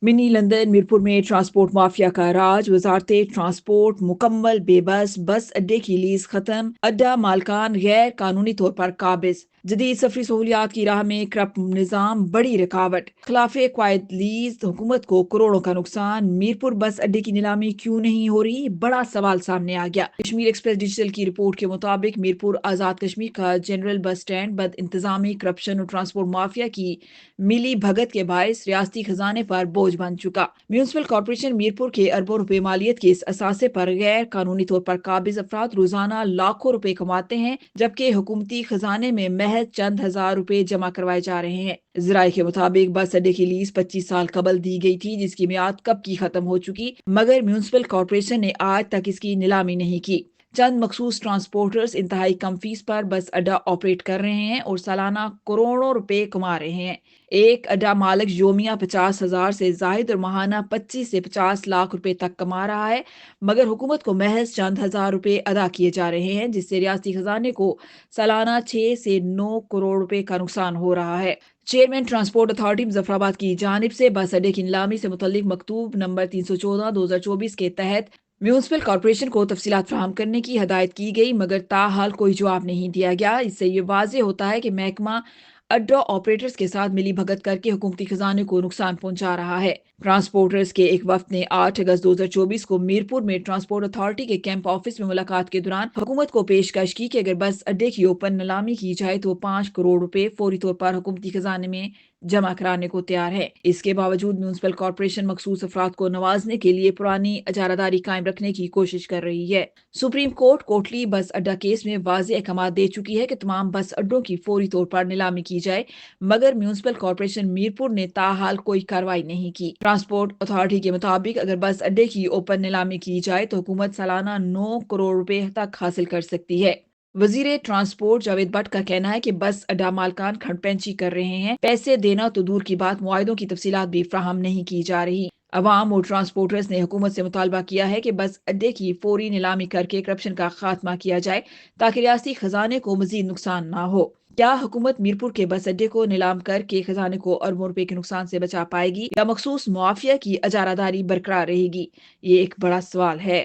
Mini London Mirpur में transport mafia का राज। वजारत transport मुकम्मल बेबस। बस अड्डे की लीज खत्म। अड्डा मालकान गैर कानूनी तौर पर काबिज। जदीद सफरी सहूलियात की राह में करप्ट निज़ाम बड़ी रुकावट। खिलाफे क्वायद लीज हुकूमत को करोड़ों का नुकसान। मीरपुर बस अड्डे की नीलामी क्यों नहीं हो रही, बड़ा सवाल सामने आ गया। कश्मीर एक्सप्रेस डिजिटल की रिपोर्ट के मुताबिक मीरपुर आजाद कश्मीर का जनरल बस स्टैंड बद इंतजामी, करप्शन और ट्रांसपोर्ट माफिया की मिली भगत के बायस रियासती खजाने पर बोझ बन चुका। म्यूनिसिपल कॉर्पोरेशन मीरपुर के अरबों रुपए मालियत के इस असासे पर गैर कानूनी तौर पर काबिज अफराद रोजाना लाखों रुपए कमाते हैं, जबकि हुकूमती खजाने में महज चंद हजार रुपए जमा करवाए जा रहे हैं। जराये के मुताबिक बस अड्डे की लीज 25 साल कबल दी गई थी, जिसकी मियाद कब की खत्म हो चुकी, मगर म्यूनिसिपल कॉर्पोरेशन ने आज तक इसकी नीलामी नहीं की। चंद मखसूस ट्रांसपोर्टर्स इंतहाई कम फीस पर बस अड्डा ऑपरेट कर रहे हैं और सालाना करोड़ों रुपए कमा रहे हैं। एक अड्डा मालिक योमिया 50,000 से जायद और माहाना 25 से 50 लाख रुपए तक कमा रहा है, मगर हुकूमत को महज चंद हजार रुपए अदा किए जा रहे हैं, जिससे रियासती खजाने को सालाना 6 से 9 करोड़ रुपए का नुकसान हो रहा है। चेयरमैन ट्रांसपोर्ट अथॉरिटी मुजफ्फराबाद की जानिब से बस अड्डे की नीलामी से मुतल्लिक मकतूब नंबर 314/2024 के तहत म्यूनिसिपल कॉर्पोरेशन को तफसीलात फराहम करने की हदायत की गई, मगर ताहाल कोई जवाब नहीं दिया गया। इससे ये वाज़ेह होता है कि महकमा अड्डा ऑपरेटर्स के साथ मिली भगत करके हुकूमती खजाने को नुकसान पहुंचा रहा है। ट्रांसपोर्टर्स के एक वफ्द ने 8 अगस्त 2024 को मीरपुर में ट्रांसपोर्ट अथॉरिटी के कैंप ऑफिस में मुलाकात के दौरान हुकूमत को पेशकश की कि अगर बस अड्डे की ओपन नीलामी की जाए तो 5 करोड़ रुपए फौरी तौर पर हुकूमती खजाने में जमा कराने को तैयार है। इसके बावजूद म्यूनिसिपल कॉर्पोरेशन मखसूस अफराद को नवाजने के लिए पुरानी अजारादारी कायम रखने की कोशिश कर रही है। सुप्रीम कोर्ट कोटली बस अड्डा केस में वाज़ेह अहकाम दे चुकी है कि तमाम बस अड्डों की फौरी तौर पर नीलामी की जाए, मगर म्यूनिसिपल कॉर्पोरेशन मीरपुर ने ताहाल कोई कार्रवाई नहीं की। ट्रांसपोर्ट अथॉरिटी के मुताबिक अगर बस अड्डे की ओपन नीलामी की जाए तो हुकूमत सालाना 9 करोड़ रुपए तक हासिल कर सकती है। वजीर ट्रांसपोर्ट जावेद भट्ट का कहना है कि बस अड्डा मालकान खड़पेंची कर रहे हैं, पैसे देना तो दूर की बात, मुआयदों की तफसीलात भी फ्राहम नहीं की जा रही। अवाम और ट्रांसपोर्टर्स ने हुकूमत से मुतालबा किया है कि बस अड्डे की फौरी नीलामी करके करप्शन का खात्मा किया जाए, ताकि रियासती खजाने को मजीद नुकसान ना हो। क्या हुकूमत मीरपुर के बस अड्डे को नीलाम करके खजाने को अरबों रुपए के नुकसान से बचा पाएगी, या मखसूस मुआफिया की अजारादारी बरकरार रहेगी? ये एक बड़ा सवाल है।